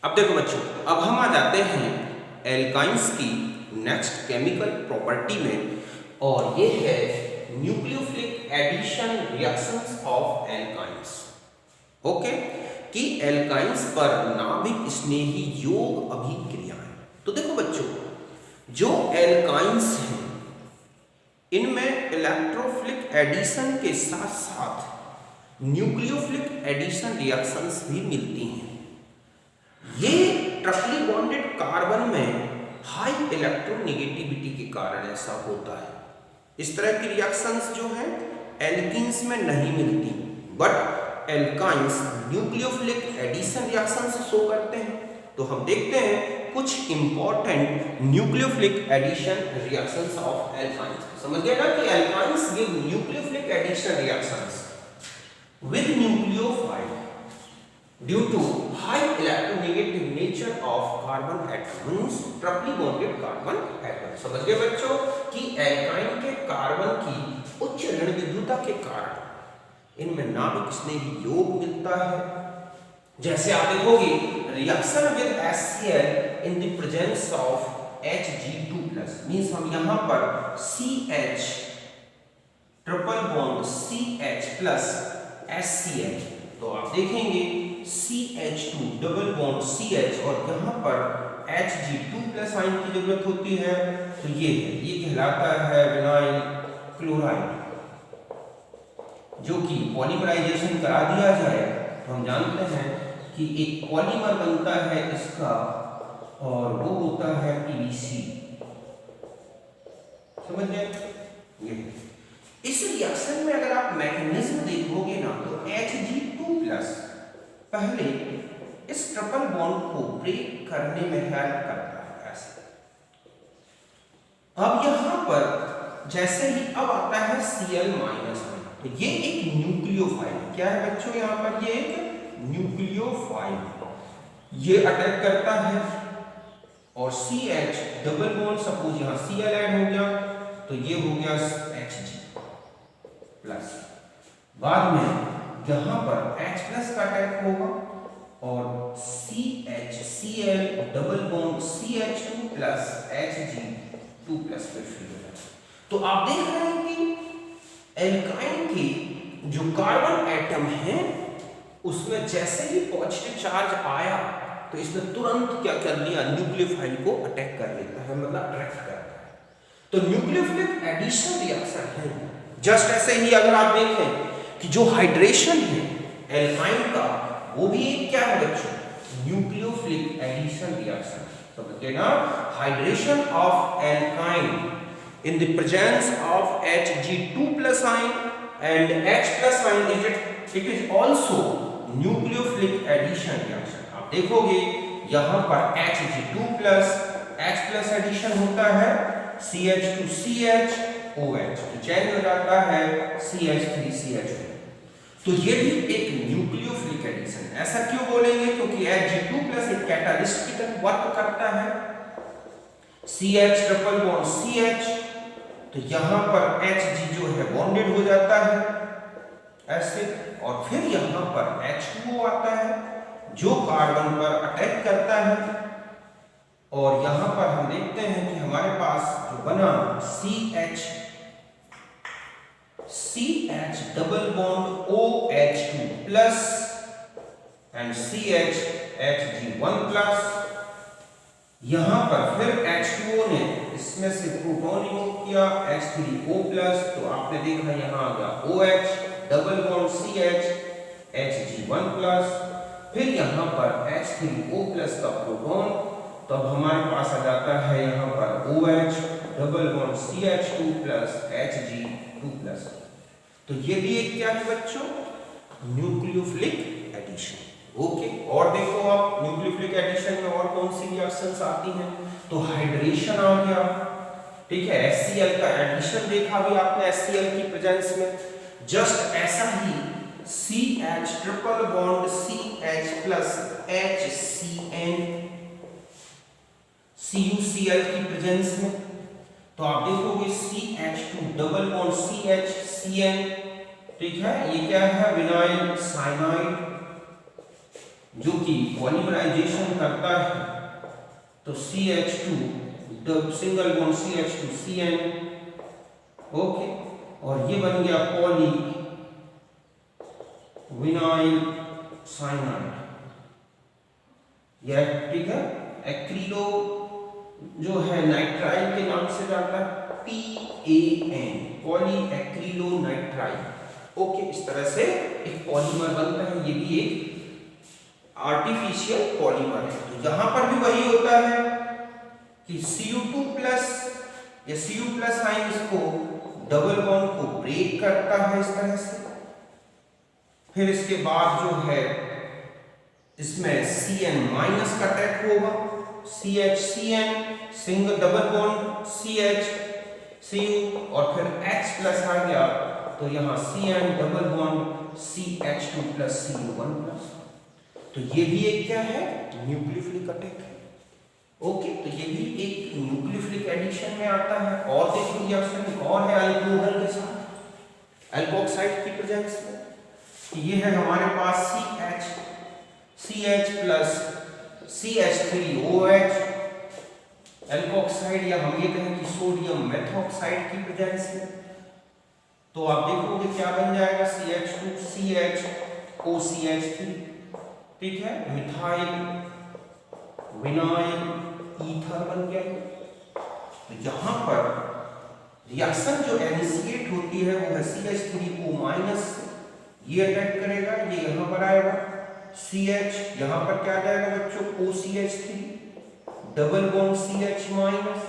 अब देखो बच्चों, अब हम आ जाते हैं एल्काइंस की नेक्स्ट केमिकल प्रॉपर्टी में, और ये है nucleophilic addition reactions of alkynes. Okay, कि एल्काइंस पर नाभिक स्नेही योग अभिक्रियाएं। तो देखो बच्चों, जो एल्काइंस हैं इनमें इलेक्ट्रोफिलिक एडिशन के साथ साथ न्यूक्लियोफिलिक एडिशन रिएक्शंस भी मिलती हैं। ये ट्रिपली बॉन्डेड कार्बन में हाई इलेक्ट्रोनेगेटिविटी के कारण ऐसा होता है। इस तरह की रिएक्शंस जो है एल्कीन्स में नहीं मिलती, but alkynes nucleophilic addition reactions show करते हैं। तो हम देखते हैं कुछ important nucleophilic addition reactions of alkynes. समझ गए ना कि alkynes give nucleophilic addition reactions with nucleophile due to high electronegative nature of carbon atom, means triply bonded carbon atom। समझ गए बच्चों कि एल्काइन के कार्बन की उच्च ऋण विद्युता के कारण इनमें नाभिक स्नेही योग मिलता है। जैसे आप देखोगे reaction with HCl in the presence of Hg2+, means हम यहां पर CH triple bond CH plus HCl, तो आप देखेंगे CH2 डबल बॉन्ड CH और यहाँ पर Hg2+ आयन की जरूरत होती है। तो ये कहलाता है विनाइल क्लोराइड, जो कि पॉलीमराइजेशन करा दिया जाए तो हम जानते हैं कि एक पॉलीमर बनता है इसका, और वो होता है PVC। समझ गए? ये इस रिएक्शन में अगर आप मैकेनिज्म देखोगे ना, तो Hg2+ पहले इस ट्रिपल बॉन्ड को ब्रेक करने में हेल्प करता है ऐसे। अब यहां पर जैसे ही अब आता है Cl-, तो ये एक न्यूक्लियोफाइल, क्या है बच्चों यहां पर, ये एक न्यूक्लियोफाइल, ये अटैक करता है और CH डबल बॉन्ड, सपोज यहां Cl ऐड हो गया तो ये हो गया Hg प्लस। बाद में यहां पर H+ का अटैक होगा और CH double bond CH2 plus Hg2 plus फिर होगा। तो आप देख रहे हैं कि एल्काइन के जो कार्बन एटम है उसमें जैसे ही पॉजिटिव चार्ज आया तो इसने तुरंत क्या कर लिया, न्यूक्लियोफाइल को अटैक कर लेता है, मतलब अट्रैक्ट करता है। तो न्यूक्लियोफिलिक एडिशन रिएक्शन है। जस्ट ऐसे ही अगर आप देखें कि जो हाइड्रेशन है एल्काइन का, वो भी एक क्या है बच्चों, न्यूक्लियोफिलिक एडिशन रिएक्शन। समझते ना, hydration of alkyne in the presence of Hg2+ ion and H+ ion, it is also nucleophilic addition reaction. आप देखोगे यहां पर Hg2+ H+ एडिशन होता है, CH2CH OH, तो चेंज हो जाता है CH3CH। तो ये भी एक न्यूक्लियोफिलिक एडिशन। ऐसा क्यों बोलेंगे, क्योंकि Hg2+ एक कैटालिस्ट की तरह वर्क करता है, CH ट्रिपल बॉन्ड CH, तो यहां पर Hg जो है बॉन्डेड हो जाता है ऐसे, और फिर यहां पर H2O आता है जो कार्बन पर अटैक करता है, और यहां पर हम देखते हैं कि हमारे पास जो बना CH double bond OH2 plus and CH Hg1+, यहां पर फिर H2O ने इसमें से प्रोटॉन रिमूव किया H3O+, तो आपने देखा यहां आ गया OH double bond CH Hg1+, फिर यहां पर H3O+ का प्रोटॉन, तब हमारे पास आ जाता है यहां पर OH double bond CH2 plus Hg2+। तो ये भी एक क्या है बच्चों, न्यूक्लियोफिलिक एडिशन। ओके, और देखो आप न्यूक्लियोफिलिक एडिशन में और कौन सी रिएक्शंस आती हैं, तो हाइड्रेशन आ गया, ठीक है, HCl का एडिशन देखा भी आपने HCl की प्रेजेंस में। जस्ट ऐसा ही CH triple bond CH plus HCN CuCl की प्रेजेंस में, तो आप देखोगे CH2 डबल बॉन्ड CHCN, ठीक है, ये क्या है, विनाइल साइनाइड, जो कि पॉलीमराइजेशन करता है, तो CH2 single bond CH2 CN, okay, और ये बन गया पॉली विनाइल साइनाइड, यह ठीक है। एक्रिलो जो है नाइट्राइल के नाम से जाता है, PAN, poly acrylo nitrile, okay. इस तरह से एक पॉलीमर बनता है, ये भी एक आर्टिफिशियल पॉलीमर है। तो यहां पर भी वही होता है कि Cu2 प्लस या Cu प्लस आयन इसको डबल बॉन्ड को ब्रेक करता है इस तरह से। फिर इसके बाद जो है इसमें Cn माइनस का अटैक होगा, CH Cn single double bond CH Cu, और फिर H प्लस आ गया तो यहाँ Cn double bond CH2 plus Cu1 plus. तो ये भी एक क्या है, न्यूक्लियोफिलिक अटैक है, ओके। तो ये भी एक न्यूक्लियोफिलिक एडिशन में आता है। और देखो रिएक्शन और है अल्कोहल के साथ अल्कोक्साइड की प्रेजेंस में। ये है हमारे पास CH प्लस CH3OH एल्कोक्साइड, या हम ये कहें कि सोडियम मेथॉक्साइड की प्रेजेंस में। तो आप देखोगे क्या बन जाएगा, CH2 CHOCH3, ठीक है, मिथाइल विनाइल ईथर बन गया। तो यहां पर रिएक्शन जो इनिशिएट होती है वो है CH3O माइनस, ये अटैक करेगा, ये यहां पर आएगा CH, यहां पर क्या जाएगा बच्चों, OCH3 double bond CH minus,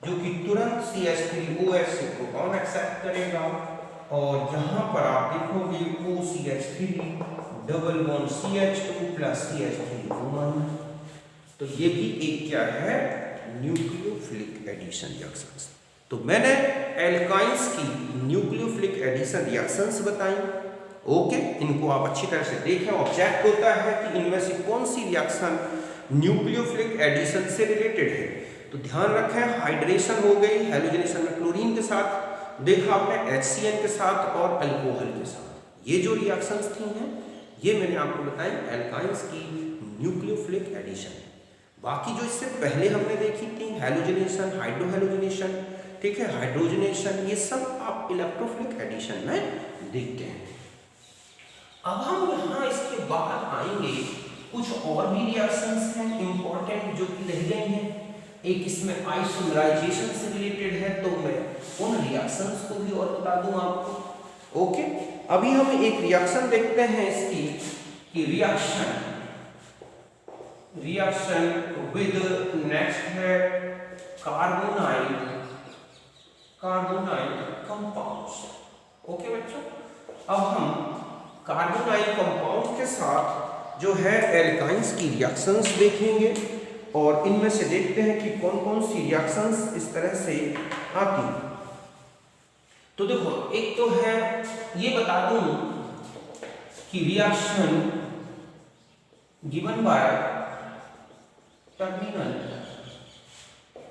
जो कि तुरंत CH3OH से प्रोटॉन एक्सेप्ट करेगा, और यहां पर आप देखोगे OCH3 double bond CH2 plus CH3O minus. तो ये भी एक क्या है, न्यूक्लियोफिलिक एडिशन रिएक्शंस। तो मैंने एल्काइंस की न्यूक्लियोफिलिक एडिशन रिएक्शंस बताई, ओके। इनको आप अच्छी तरह से देखें। ऑब्जेक्ट होता है कि इनमें से कौन सी रिएक्शन न्यूक्लियोफिलिक एडिशन से रिलेटेड है। तो ध्यान रखें, हाइड्रेशन हो गई, हेलोजनेशन में क्लोरीन के साथ देखा आपने, HCN के साथ और अल्कोहल के साथ। ये जो रिएक्शंस थी हैं ये मैंने आपको बताई एल्काइंस की न्यूक्लियोफिलिक एडिशन। बाकी जो इससे पहले हमने देखी थी हेलोजनेशन, हाइड्रोहेलोजनेशन, ठीक है, हाइड्रोजनेशन, ये सब आप इलेक्ट्रोफिलिक एडिशन में देखते हैं। अब हम यहाँ इसके बाद आएंगे, कुछ और भी रिएक्शंस हैं इंपॉर्टेंट जो कि रह गई हैं। एक इसमें आइसोमराइजेशन से रिलेटेड है, तो मैं उन रिएक्शंस को भी और बता दूं आपको, ओके। अभी हम एक रिएक्शन देखते हैं इसकी, कि रिएक्शन विद नेक्स्ट है कार्बोनाइल कंपाउंड्स, ओके बच्चों। अब हम कार्बोनाइल कंपाउंड के साथ जो है एल्काइंस की रिएक्शंस देखेंगे, और इनमें से देखते हैं कि कौन कौन सी रिएक्शंस इस तरह से आती हैं। तो देखो, एक तो है, ये बता दूं कि reaction given by terminal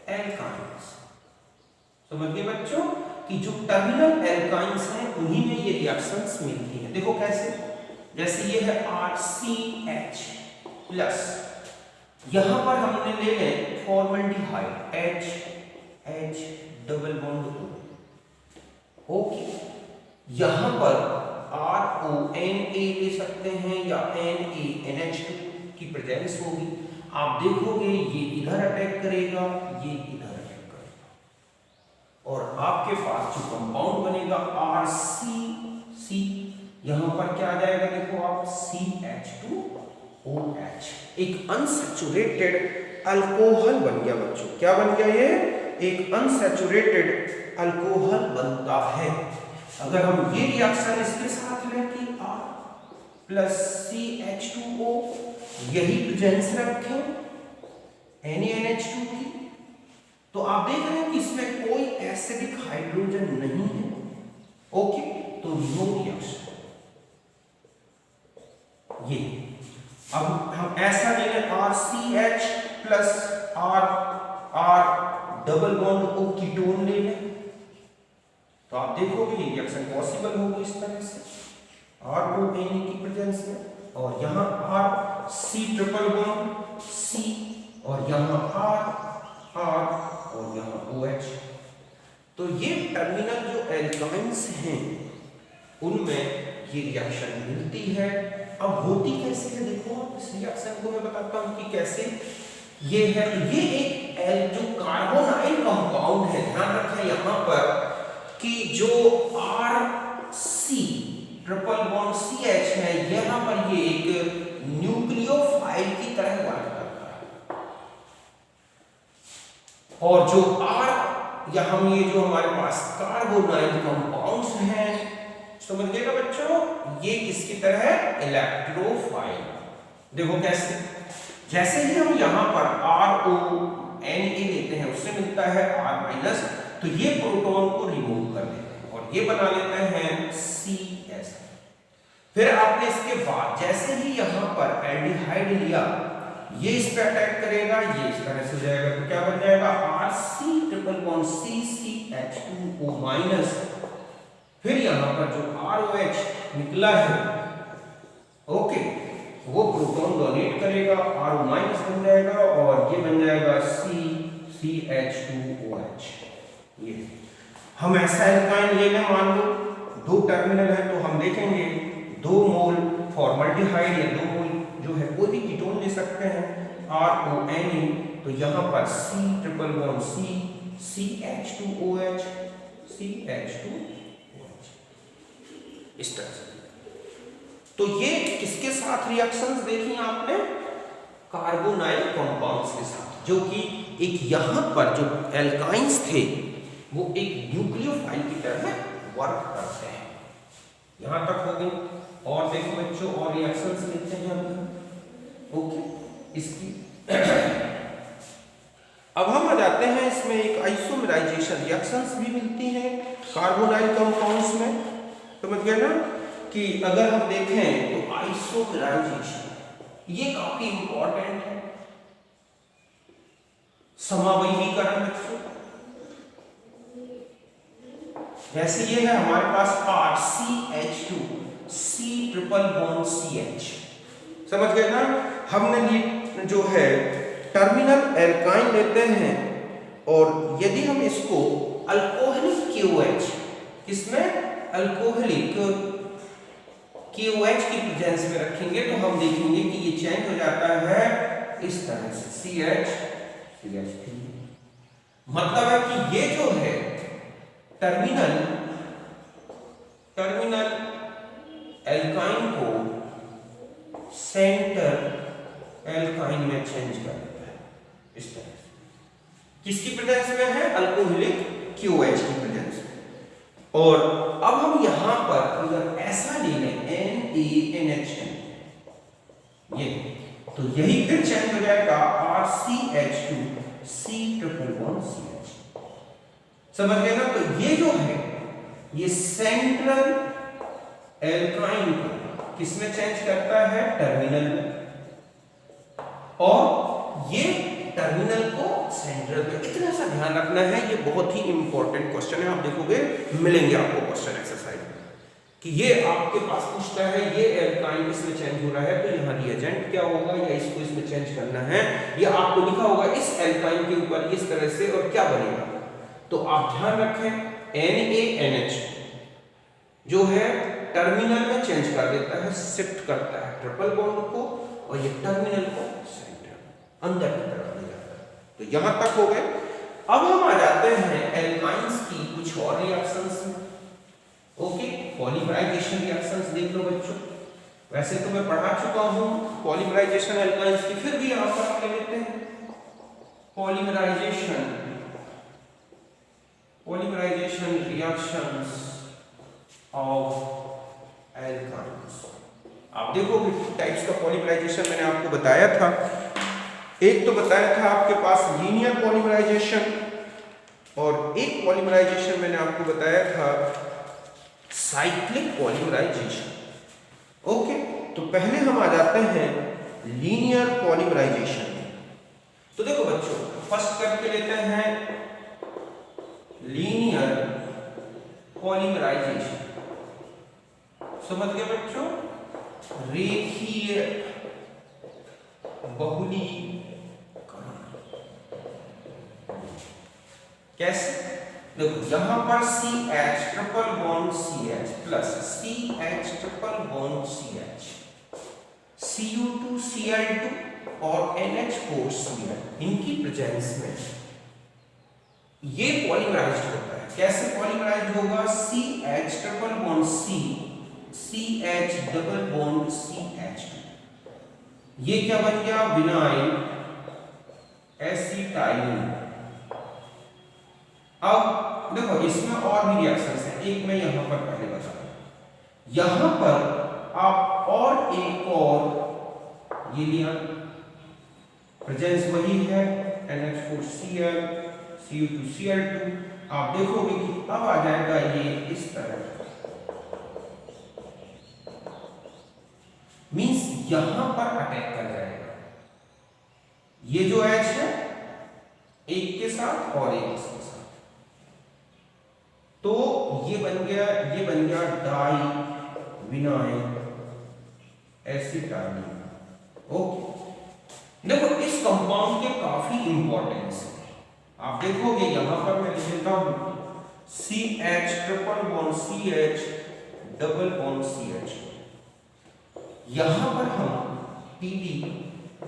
alkynes, समझ गए बच्चों, कि जो टर्मिनल एल्काइंस हैं उन्हीं में ये रिएक्शंस मिलती हैं। देखो कैसे, जैसे ये है RCH प्लस, यहां पर हमने ले लें formaldehyde H double bond O, okay. यहां पर RONA ले सकते हैं या NaNH2 की प्रेजेंस होगी। आप देखोगे ये इधर अटैक करेगा, ये इधर अटैक करेगा, और आपके पास जो कंपाउंड बनेगा RCC, यहां पर क्या आ जाएगा, देखो आप CH2OH, एक अनसैचुरेटेड अल्कोहल बन गया बच्चों। क्या बन गया, ये एक अनसैचुरेटेड अल्कोहल बनता है। अगर हम ये रिएक्शन इसके साथ लें कि R प्लस CH2O, यही प्रेजेंस रखें NaNH2 की, तो आप देख रहे हैं कि इसमें कोई एसिडिक हाइड्रोजन नहीं है, ओके। तो नो रिएक्शन। ये अब हम ऐसा ले लें RCH plus R double bond O ketone ले लें, तो आप देखोगे ये रिएक्शन पॉसिबल होगी इस तरह से RONA की प्रेजेंस में, और यहाँ C ट्रिपल बॉन्ड C और यहाँ R और यहाँ OH। तो ये टर्मिनल जो एल्काइंस हैं उनमें ये रिएक्शन मिलती है। अब होती कैसे है देखो, इस रिएक्शन को मैं बताता हूँ कि कैसे ये है। तो ये एक जो कार्बोनाइल कंपाउंड है, ध्यान रखें यहाँ पर कि जो RC ट्रिपल बॉन्ड CH है, यहाँ पर ये एक न्यूक्लियोफाइल की तरह वर्क करता है। और जो R या हम ये जो हमारे पास कार्बोनाइल कंपाउंड्स हैं, समझ गए ना बच्चों, ये किसकी तरह है, इलेक्ट्रोफाइल। देखो कैसे, जैसे ही हम यहाँ पर RONA लेते हैं उससे मिलता है R-, तो ये प्रोटॉन को रिमूव कर देते हैं और ये बना लेते हैं CS। फिर आपने इसके बाद जैसे ही यहाँ पर एल्डिहाइड लिया, ये इस पे अटैक करेगा, ये इस तरह से जाएगा, तो क्या बन जाएगा RC ट्रिपल बॉन्ड CCH2O-। फिर यहाँ पर जो ROH निकला है, ओके, वो प्रोटॉन डोनेट करेगा, RO- बन जाएगा और ये बन जाएगा CH2OH। ये हम ऐसा एल्काइन ले लें, मान लो 2 टर्मिनल है, तो हम देखेंगे 2 मोल फॉर्मल्डिहाइड या 2 मोल जो है कोई भी कीटोन ले सकते हैं, RONA, तो यहाँ पर C triple bond C CH2OH इस तरह से। तो ये किसके साथ रिएक्शंस देखी आपने, कार्बोनाइल कंपाउंड्स के साथ, जो कि एक यहाँ पर जो एल्काइंस थे वो एक न्यूक्लियोफाइल की तरह वर्क करते हैं। यहाँ तक हो गई। और देखो बच्चों, और रिएक्शंस लेते हैं हम, ओके, इसकी अब हम आ जाते हैं इसमें एक आइसोमेराइजेशन रिएक्शंस भी मिलती हैं कार्बोनाइल कंपाउंड्स में, समझ गए ना, कि अगर हम देखें तो आइसोमेराइजेशन ये काफी इंपॉर्टेंट है। समावयवीकरण बच्चों, जैसे ये है हमारे पास RCH2 C triple bond CH, समझ गए ना। हमने जो है टर्मिनल एल्काइन लेते हैं और यदि हम इसको अल्कोहलिक KOH, किसमें, अल्कोहलिक KOH की प्रेजेंस में रखेंगे, तो हम देखेंगे कि ये चेंज हो जाता है इस तरह से CH3। मतलब है कि ये जो है टर्मिनल एल्काइन को सेंटर एल्काइन में चेंज कर देता है इस तरह से। किसकी प्रेजेंस में है, अल्कोहलिक KOH की प्रेजेंस में। और अब हम यहां पर अगर ऐसा ले लें NaNH, ये तो यही फिर चेंज हो जाएगा RCH2 C triple bond CH, समझ गए ना। तो ये जो है ये सेंट्रल एल्काइन को किसमें चेंज करता है, टर्मिनल में, और ये टर्मिनल को सेंट्रल में। इतना सा ध्यान रखना है, ये बहुत ही इंपॉर्टेंट क्वेश्चन है। आप देखोगे मिलेंगे आपको क्वेश्चन एक्सरसाइज में कि ये आपके पास पूछता है ये एल्काइन इसमें चेंज हो रहा है, तो यहाँ रिएजेंट क्या होगा या इसको इसमें चेंज करना है, या आपको लिखा होगा इस एल्काइन के ऊपर इस तरह से और क्या बनेगा। तो आप ध्यान रखें NaNH जो है टर्मिनल में चेंज कर देता है, शिफ्ट करता है ट्रिपल बॉन्ड को, और ये टर्मिनल को सेंटर अंदर की तरफ ले जाता है। तो यहां तक हो गए। अब हम आ जाते हैं एल्काइंस की कुछ और रिएक्शंस में, ओके। पॉलीमराइजेशन रिएक्शंस देख लो बच्चों, वैसे तो मैं पढ़ा चुका हूं पॉलीमराइजेशन एल्काइंस की, फिर भी यहां पर आप ले लेते हैं पॉलीमराइजेशन रिएक्शंस ऑफ एल्काइंस। आप देखोगे टाइप्स का पॉलीमराइजेशन मैंने आपको बताया था। एक तो बताया था आपके पास लीनियर पॉलीमराइजेशन, और एक पॉलीमराइजेशन मैंने आपको बताया था साइक्लिक पॉलीमराइजेशन, ओके। तो पहले हम आ जाते हैं लीनियर पॉलीमराइजेशन। तो देखो बच्चों, फर्स्ट करके लेते हैं लीनियर पॉलीमराइजेशन, समझ गए बच्चों, रेखीय कैसे? देखो यहां पर CH triple bond CH plus CH triple bond CH, Cu2 Cl2 और NH4Cl, इनकी प्रेजेंस में ये पॉलीमराइज्ड होता है। कैसे पॉलीमराइज्ड होगा? CH triple bond C, CH double bond CH2, ये क्या बन गया? Vinyl acetylene. अब देखो इसमें और भी रिएक्शंस हैं, एक मैं यहां पर पहले बता दूं। यहां पर आप और एक और ये लिया, प्रेजेंस वही है NH4Cl Cu2Cl2, आप देखोगे कि अब आ जाएगा ये इस तरह, मींस यहां पर अटैक कर जाएगा। ये जो H है एक के साथ और एक के साथ, तो ये बन गया डाई विनाइल एसिटाइलिन। ओके, देखो इस कंपाउंड के काफी इंपॉर्टेंस है। आप देखोगे यहां पर मैं लिख देता हूं CH triple bond CH double bond CH, यहां पर हम PD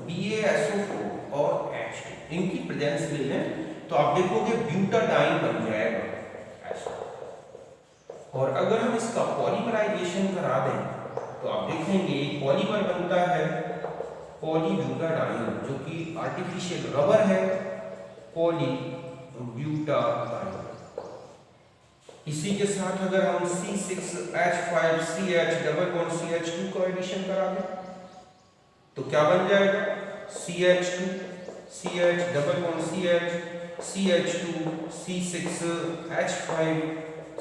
BaSO4 और H2 इनकी प्रेजेंस ले लें तो आप देखोगे ब्यूटाडाइन बन जाएगा ऐसा। और अगर हम इसका पॉलीमराइजेशन करा दें तो आप देखेंगे पॉलीमर बनता है पॉलीब्यूटाडाइन, जो कि आर्टिफिशियल रबर है, पॉलीब्यूटाडाइन। इसी के साथ अगर हम C6H5CH डबल बॉन्ड CH2 का एडिशन करा दें तो क्या बन जाएगा? CH2 CH double bond CH CH2 C6H5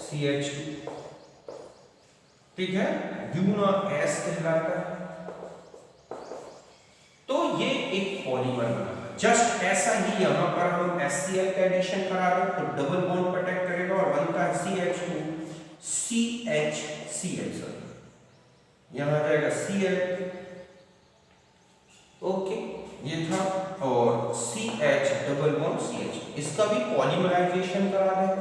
CH2, ठीक है, ब्यूना S कहलाता है। तो ये एक पॉलीमर बना। जस्ट ऐसा ही यहां पर हम HCl का एडिशन करा रहे हैं तो डबल बॉन्ड पर अटैक करेगा और बनता है CH2 CH, यहां आ जाएगा Cl, ओके, ये था, और CH डबल बॉन्ड CH, इसका भी पॉलीमराइजेशन करा दें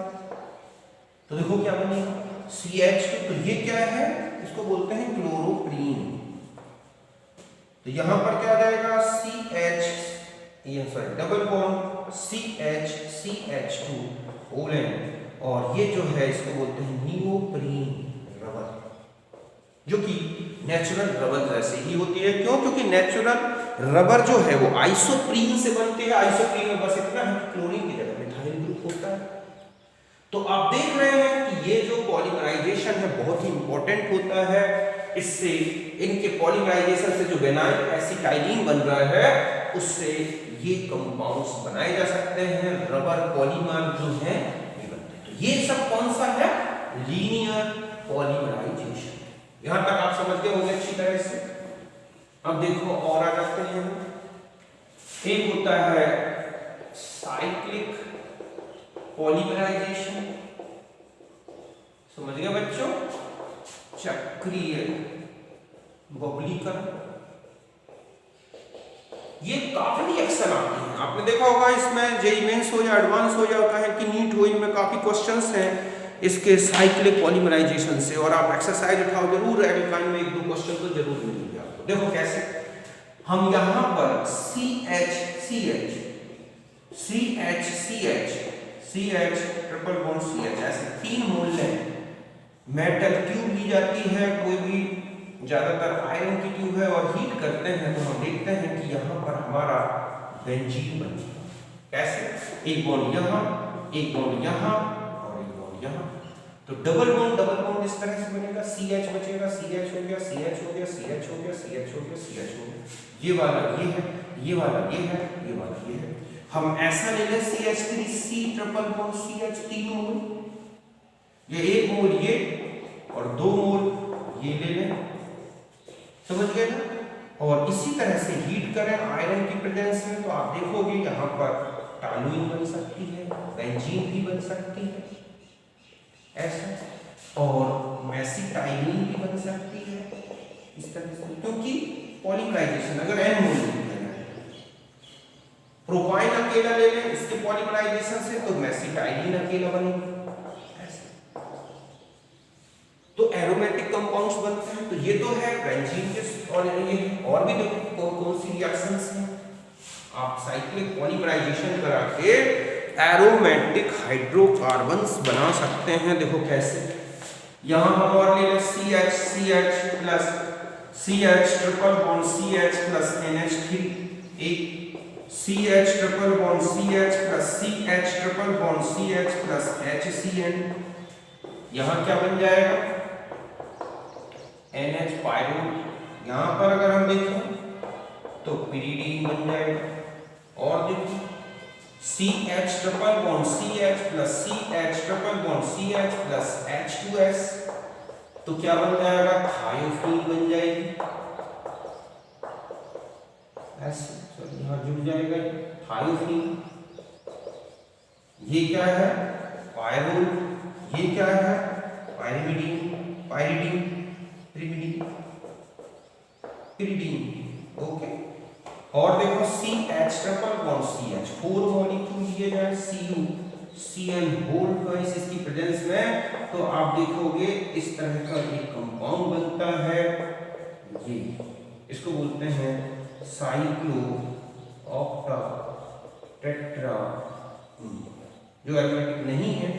तो देखो क्या बनेगा? CH2, तो ये क्या है? इसको बोलते हैं क्लोरोप्रीन। तो यहां पर क्या आ जाएगा? CH, ये sorry double bond CH CH2 ओलेन, और ये जो है इसको बोलते हैं नियोप्रीन रबर, जो कि नेचुरल रबर जैसे ही होती है। क्यों? क्योंकि नेचुरल रबर जो है वो आइसोप्रीन से बनती है। आइसोप्रीन में बस इतना है कि क्लोरीन की जगह मिथाइल ग्रुप होता है। तो आप देख रहे हैं कि ये जो पॉलीमराइजेशन है बहुत ही इंपॉर्टेंट होता है। इससे इनके पॉलीमराइजेशन से जो विनाइल एसिटाइलिन बन रहा है उससे ये कंपाउंड्स बनाए जा सकते हैं, रबर पॉलीमर जो है ये बनते हैं। तो ये सब कौन सा है? Linear polymerization. यहां तक आप समझ गए होंगे अच्छी तरह से। अब देखो और आ जाते हैं, एक होता है साइक्लिक पॉलीमराइजेशन, समझ गए बच्चों, चक्रीय बहुलीकरण। ये काफी रिएक्शन आती है, आपने देखा होगा इसमें जेईई मेंस हो या एडवांस हो या कहें कि नीट हो, इनमें काफी क्वेश्चंस हैं इसके साइक्लिक पॉलीमराइजेशन से, और आप एक्सरसाइज उठाओ जरूर, एल्काइन में 1-2 क्वेश्चन तो जरूर मिलेंगे आपको। देखो कैसे, हम यहां पर CH ट्रिपल बॉन्ड CH ऐसे 3 मोल लें, मेटल ट्यूब ली जाती है, कोई भी ज्यादातर आयरन की ट्यूब है, और हीट करते हैं तो हम देखते हैं कि यहाँ पर हमारा बेंजीन बनता है। कैसे? एक बॉन्ड यहाँ, एक बॉन्ड यहाँ और एक बॉन्ड यहाँ। तो डबल बॉन्ड इस तरह से बनेगा, CH बचेगा, CH हो गया, CH हो गया, CH हो गया, CH हो गया, CH हो गया, ये वाला ये है, ये वाला ये है, ये वाला ये है। हम ऐसा ले लें CH3C ट्रिपल बॉन्ड CH 3 मोल, ये 1 मोल ये और 2 मोल ये ले लें, समझ गए ना? और इसी तरह से हीट करें आयरन की प्रेजेंस में तो आप देखोगे यहाँ पर टॉलुइन बन सकती है, बेंजीन भी बन सकती है ऐसा, और एसिटाइलिन भी बन सकती है इस तरह से, क्योंकि पॉलीमराइजेशन अगर N मोल लिखा है, प्रोपाइन अकेला ले लें इसके पॉलीमराइजेशन से तो मेसिटाइलिन अकेला बनेगा ऐसे। तो एरोमेटिक कंपाउंड्स बनते हैं। तो ये तो है बेंजीन के और ये और भी देखो कौन सी रिएक्शंस हैं। आप साइक्लिक पॉलीमराइजेशन करा के एरोमेटिक हाइड्रोकार्बन्स बना सकते हैं। देखो कैसे, यहां हम और ले लें CH plus CH triple bond CH plus NH3, एक CH triple bond CH plus CH triple bond CH plus HCN। यहां क्या बन जाएगा NH पायरोल। यहां पर अगर हम देखें तो पिरिडीन बन जाएगा। और देखो CH triple bond CH plus CH triple bond CH plus H2S, तो क्या बन जाएगा थायोफीन बन जाएगी ऐसे। तो यहां जुड़ जाएगा थायोफीन। ये क्या है पायरोल, ये क्या है pyrimidine, pyridine, pyrimidine, pyridine. Okay. और देखो CH triple bond CH 4 molecule दिए जाए CuCl होल्ड ट्वाइस इसकी प्रेजेंस में, तो आप देखोगे इस तरह का एक कंपाउंड बनता है। ये इसको बोलते हैं साइक्लो ऑक्टा टेट्रा। जो एरोमेटिक नहीं है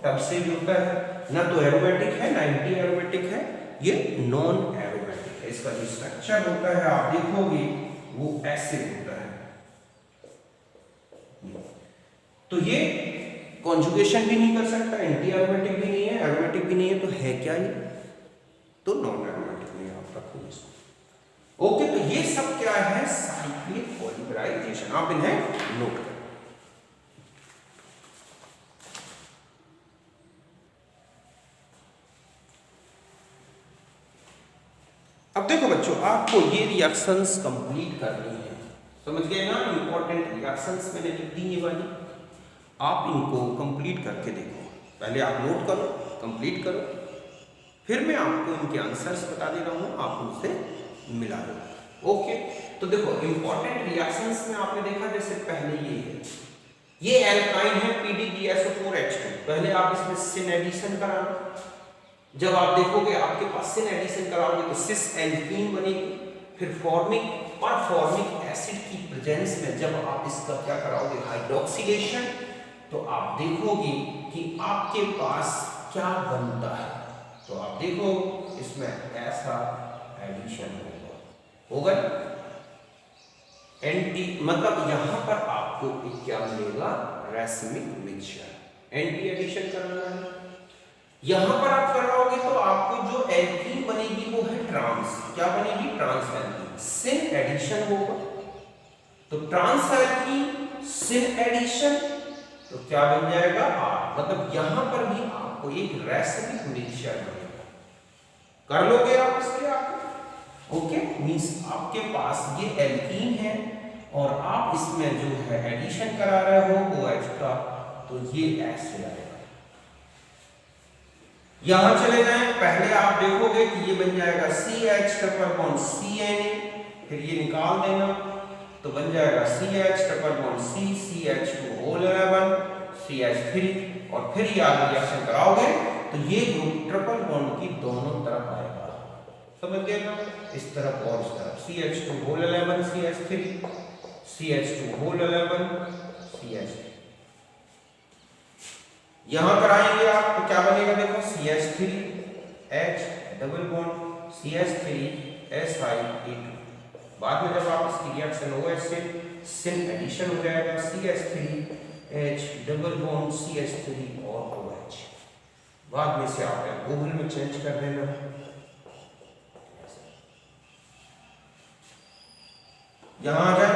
तब से जुड़ता है, ना तो एरोमेटिक है ना एंटी एरोमेटिक है, ये नॉन एरोमेटिक है। इसका जो स्ट्रक्चर होता है आप देखोगे वो ऐसे होता है। तो ये कॉन्जुगेशन भी नहीं कर सकता, एंटी एरोमेटिक भी नहीं है, एरोमेटिक भी नहीं है, तो है क्या ये? तो नॉन एरोमेटिक में आप रखो इसको। ओके, तो ये सब क्या है साइक्लिक पॉलीमराइजेशन, आप इन्हें नोट करें। अब देखो बच्चों, आपको ये रिएक्शंस कंप्लीट करनी है, समझ गए ना? इंपॉर्टेंट रिएक्शंस मैंने लिख दी ये वाली, आप इनको कंप्लीट करके देखो। पहले आप नोट करो, कंप्लीट करो, फिर मैं आपको इनके आंसर्स बता दे रहा हूँ, आप उनसे मिला लो। ओके, तो देखो इंपॉर्टेंट रिएक्शंस में आपने देखा, जैसे पहले ये है, ये एल्काइन है PDBSO4H2। पहले आप इसमें सिन एडिशन कराना। जब आप देखोगे आपके पास सिन एडिशन कराओगे तो सिस एल्कीन बनेगी। फिर फॉर्मिक परफॉर्मिक एसिड की प्रेजेंस में जब आप इसका क्या कराओगे हाइड्रोक्सिलेशन, तो आप देखोगे कि आपके पास क्या बनता है। तो आप देखो इसमें ऐसा एडिशन होगा एंटी, मतलब यहां पर आपको एक क्या मिलेगा रेसमिक मिक्सचर, एंटी एडिशन कराना है। यहां पर आप कराओगे तो आपको जो एल्कीन बनेगी वो है ट्रांस, क्या बनेगी ट्रांस एल्कीन। सिन एडिशन होगा तो ट्रांस एल्कीन सिन एडिशन, तो क्या बन जाएगा R, मतलब यहां पर भी आपको एक रेसिमिक मिक्सचर बनेगा। कर लोगे आप इसके आगे? ओके, मींस आपके पास ये एल्कीन है और आप इसमें जो है एडिशन करा रहे हो OH का, तो ये ऐसे आएगा। यहां चले जाएं, पहले आप देखोगे कि ये बन जाएगा CH ट्रिपल बॉन्ड CNA, फिर ये निकाल देना तो बन जाएगा CH triple bond C CH2 whole 11 CH3, और फिर ये आगे रिएक्शन कराओगे तो ये ग्रुप ट्रिपल बॉन्ड की दोनों तरफ आएगा, समझ गए ना? इस तरफ और इस तरफ CH2 whole 11 CH3 CH2 whole 11 CH3। यहां कराएंगे आप तो क्या बनेगा, देखो CH3H डबल बॉन्ड CH3SiO2। बाद में जब आप इसकी रिएक्शन OH से सिन एडिशन हो जाएगा CH3H डबल बॉन्ड CH3 और OH। बाद में से आप गूगल में चेंज कर देना। यहां आ जाए,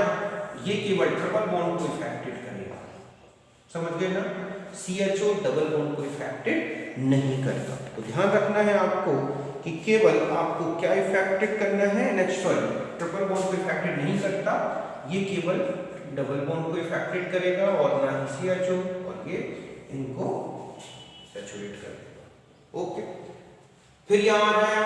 ये केवल ट्रिपल बॉन्ड को इफेक्टेड करेगा, समझ गए ना? CHO डबल बॉन्ड को इफेक्टेड नहीं करता। तो ध्यान रखना है आपको कि केवल आपको क्या इफेक्टेड करना है, सॉरी ट्रिपल बॉन्ड को इफेक्टेड नहीं करता, ये केवल डबल बॉन्ड को इफेक्टेड करेगा और ना ही CHO, और ये इनको सैचुरेट कर देगा। ओके, फिर यहां आ जाए,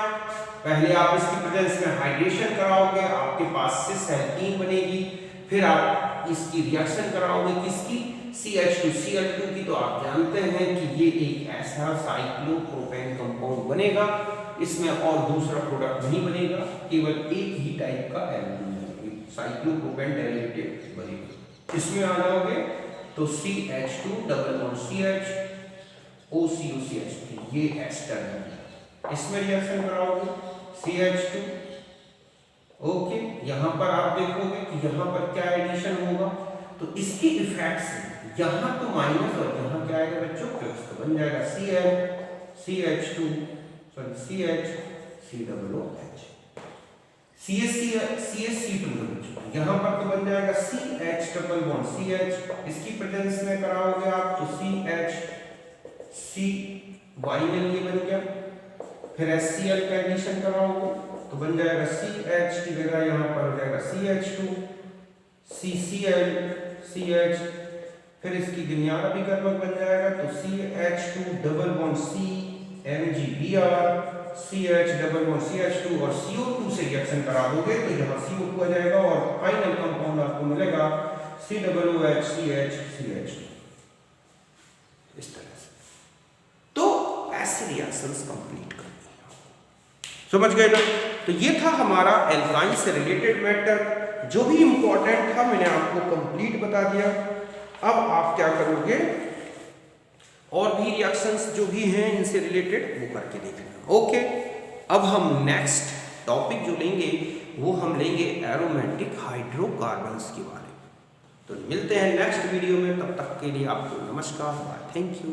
पहले आप इसकी प्रेजेंस में हाइड्रेशन कराओगे, आपके पास सिस एल्कीन बनेगी, फिर आप इसकी रिएक्शन कराओगे किसकी, CH2Cl2 की, तो आप जानते हैं कि ये एक ऐसा साइक्लोप्रोपेन कंपाउंड बनेगा, इसमें और दूसरा प्रोडक्ट नहीं बनेगा, केवल एक ही टाइप का एल्यूमिनियम साइक्लोप्रोपेन डेरिवेटिव बनेगा। इसमें आ जाओगे तो CH2 double bond CH OCOCH3 ये एस्टर है, इसमें रिएक्शन कराओगे CH2। ओके, यहां पर आप देखोगे कि यहां पर क्या एडिशन होगा, तो इसके इफेक्ट से यहां तो माइनस और यहां क्या आएगा बच्चों प्लस, तो बन जाएगा Cl CH2 sorry CH COOH CSC2 बच्चों, यहां पर तो बन जाएगा CH डबल बॉन्ड CH, इसकी प्रेजेंस में कराओगे आप तो CH C वाइनल ये बन गया, फिर HCl का एडिशन कराओगे तो बन जाएगा CH की जगह यहाँ पर हो जाएगा CH2 CCl CH, फिर इसकी गिनियारा भी कर्मक बन जाएगा तो CH2 double bond C MgBr CH double bond CH2 और CO2 से रिएक्शन करा दोगे तो यहाँ CO2 आ जाएगा और फाइनल कंपाउंड आपको मिलेगा COOH CH CH2 इस तरह से। तो ऐसे रिएक्शंस कंप्लीट करनी है, समझ गए ना। तो ये था हमारा एल्काइन से रिलेटेड मैटर, जो भी इंपॉर्टेंट था मैंने आपको कंप्लीट बता दिया। अब आप क्या करोगे, और भी रिएक्शंस जो भी हैं इनसे रिलेटेड वो करके देखना। ओके, अब हम नेक्स्ट टॉपिक जो लेंगे वो हम लेंगे एरोमेटिक हाइड्रोकार्बन्स के बारे में। तो मिलते हैं नेक्स्ट वीडियो में, तब तक के लिए आपको नमस्कार, थैंक यू।